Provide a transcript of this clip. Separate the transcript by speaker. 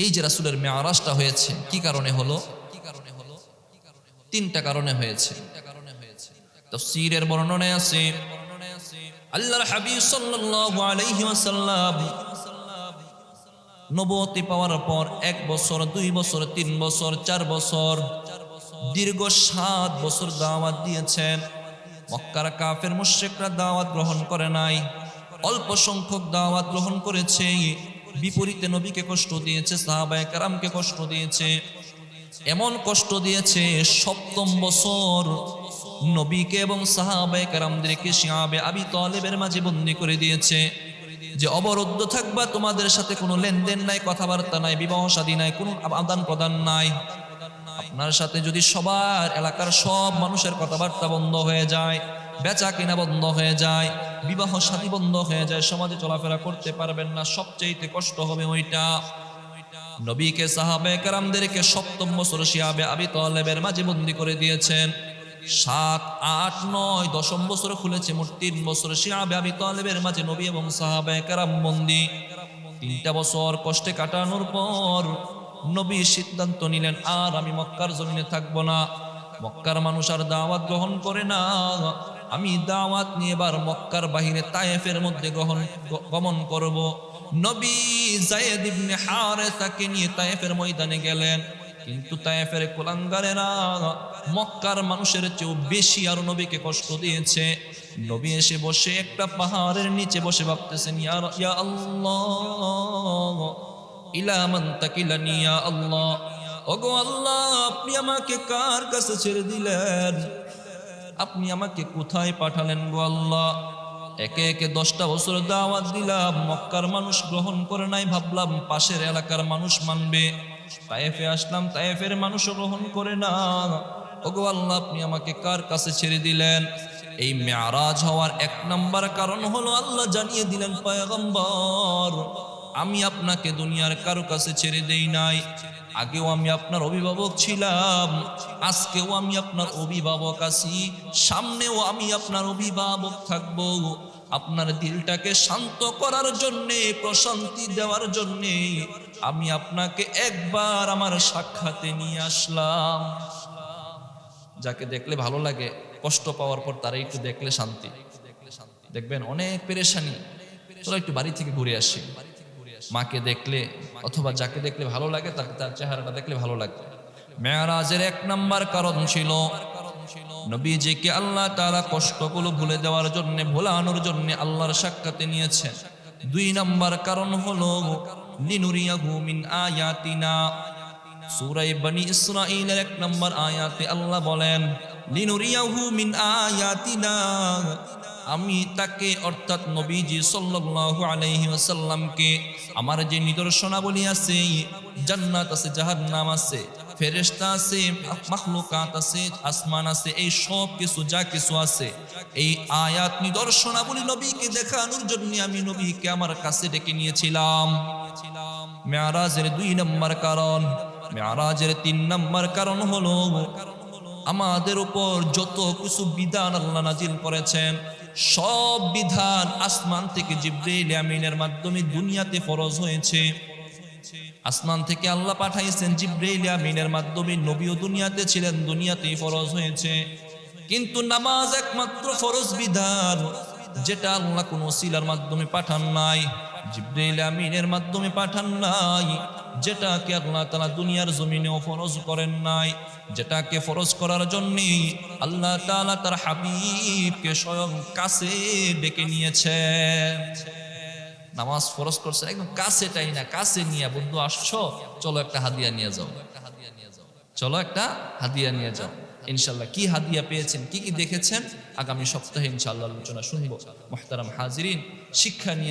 Speaker 1: এই যে রাসূলের মেরাজটা হয়েছে কি কারণে হলো? তিনটা কারণে হয়েছে। তাফসীরের বর্ণনায় আছে আল্লাহর হাবিব সাল্লাল্লাহু আলাইহি ওয়াসাল্লাম নবুয়তি পাওয়ার পর 1 বছর 2 বছর 3 বছর 4 বছর দীর্ঘ 7 বছর দাওয়াত দিয়েছেন। মক্কার কাফের মুশরিকরা দাওয়াত গ্রহণ করে নাই, অল্প সংখ্যক দাওয়াত গ্রহণ করেছে। বিপরীতে নবীকে কষ্ট দিয়েছে, সাহাবায়ে কেরামকে কষ্ট দিয়েছে। এমন কষ্ট দিয়েছে 7ম বছর নবীকে এবং সাহাবায়ে কেরামদেরকে শিয়াবে আবি তালেবের মাঝে বন্দী করে দিয়েছে যে অবরুদ্ধ থাকবা, তোমাদের সাথে কোনো লেনদেন নাই, কথাবার্তা নাই, বিবাহ শাদী নাই, কোনো আদান প্রদান নাই। আপনার সাথে যদি সবার এলাকার সব মানুষের কথাবার্তা বন্ধ হয়ে যায়, বেচা কিনা বন্ধ হয়ে যায়, বিবাহ শাদী বন্ধ হয়ে যায়, সমাজে চলাফেরা করতে পারবেন না, সবচেয়ে কষ্ট হবে ওইটা। নবীকে সাহাবায়ে কেরামদেরকে 7ম বছর শিয়াবে আবি তালেবের মাঝে বন্দী করে দিয়েছেন। 7, 8, 9, 10ম বছর খুলেছে, মোট 3 বছর শিয়াবে আবি তালেবের মাঝে নবী এবং সাহাবায়ে কেরাম বন্দী। 3টা বছর কষ্টে কাটানোর পর নবী সিদ্ধান্ত নিলেন, আর আমি মক্কার জমিনে থাকবো না। মক্কার মানুষ আর দাওয়াত গ্রহণ করে না, আমি দাওয়াত নিয়ে এবার মক্কার বাহিরে তায়েফের মধ্যে গমন করব। নবী যায়েদ ইবনে হারেসাকে নিয়ে তায়েফের ময়দানে গেলেন, কিন্তু তায়েফের কুলাঙ্গারেরা মক্কার মানুষের চেয়েও বেশি আরো নবীকে কষ্ট দিয়েছে। নবী এসে বসে একটা পাহাড়ের নিচে বসে ভাবতেছেন, ইয়া আল্লাহ ইলা মান তাকিলানি, ইয়া আল্লাহ, ওগো আল্লাহ, আপনি আমাকে কার কাছে ছেড়ে দিলেন? আপনি আমাকে কোথায় পাঠালেন গো আল্লাহ? একে একে 10টা বছর দাওয়াত দিলাম, মক্কার মানুষ গ্রহণ করে নাই, ভাবলাম পাশের এলাকার মানুষ মানবে। তায়েফে আসলাম, তায়েফের মানুষও গ্রহণ করে না। ওগো আল্লাহ, আপনি আমাকে কার কাছে ছেড়ে দিলেন? এই মেরাজ হওয়ার 1 নাম্বার কারণ হলো আল্লাহ জানিয়ে দিলেন, পয়গম্বর, আমি আপনাকে দুনিয়ার কারো কাছে ছেড়ে দেই নাই। আগেও আমি আপনার অভিভাবক ছিলাম, আজকেও আমি আপনার অভিভাবক আছি, সামনেও আমি আপনার অভিভাবক থাকব। আপনার দিলটাকে শান্ত করার জন্যে, প্রশান্তি দেওয়ার জন্যে আমি আপনাকে একবার আমার সাক্ষাতে নিয়ে আসলাম। যাকে দেখলে ভালো লাগে, কষ্ট পাওয়ার পর তারা একটু দেখলে শান্তি। দেখবেন অনেক পেরেশানি, চলো একটু বাড়ি থেকে ঘুরে আসি। মাকে দেখলে অথবা যাকে দেখলে ভালো লাগে, তার চেহারাটা দেখলে ভালো লাগবে। মেরাজের 1 নাম্বার কারণ ছিল নবীজিকে আল্লাহ তাআলা কষ্টগুলো ভুলে দেওয়ার জন্য, ভোলানোর জন্য আল্লাহর সাক্ষাতে নিয়েছেন। 2 নাম্বার কারণ হলো লিনুরিয়াহু মিন আয়াতিনা। সূরা বনী ইসরাঈলের 1 নাম্বার আয়াতে আল্লাহ বলেন, লিনুরিয়াহু মিন আয়াতিনা, আমি তাকে অর্থাৎ নবীজি সাল্লাল্লাহু আলাইহি ওয়াসাল্লামকে আমার যে নিদর্শনাবলী আছে, জান্নাত আছে, জাহান্নাম আছে, ফেরেশতা আছে, মাখলুকাত আছে, আসমান আছে, এই সব কিছু যা কিছু আছে, এই আয়াত নিদর্শনাবলী নবীকে দেখানোর জন্য আমি নবীকে আমার কাছে ডেকে নিয়েছিলাম। মেরাজের 2 নাম্বার কারণ। মেরাজের 3 নাম্বার কারণ হলো আমাদের উপর যত কিছু বিধান আল্লাহ নাজিল করেছেন, সব বিধান আসমান থেকে জিবরাইল আমিনের মাধ্যমে দুনিয়াতে ফরজ হয়েছে। আসমান থেকে আল্লাহ পাঠাইছেন জিবরাইল আমিনের মাধ্যমে, নবীও দুনিয়াতে ছিলেন, দুনিয়াতেই ফরজ হয়েছে। কিন্তু নামাজ একমাত্র ফরজ বিধান যেটা আল্লাহ কোন ওসিলার মাধ্যমে পাঠান নাই, জিবরাইল আমিনের মাধ্যমে পাঠান নাই, যেটাকে আল্লাহ তাআলা দুনিয়ার জমিনেও ফরজ করেন নাই, যেটাকে ফরজ করার জন্য আল্লাহ তাআলা তার হাবিবকে স্বয়ং কাছে ডেকে নিয়েছেন। নামাজ ফরজ করছে একদম কাছেটাই না, কাছে নিয়ে, বন্ধু আসছো, চলো একটা হাদিয়া নিয়ে যাও, চলো একটা হাদিয়া নিয়ে যাও। ইনশাআল্লাহ কি হাদিয়া পেয়েছেন, কি কি দেখেছেন, আগামী সপ্তাহে ইনশাআল্লাহ আলোচনা শুনবো। মুহতারাম হাজিরিন, শিক্ষা নিয়ে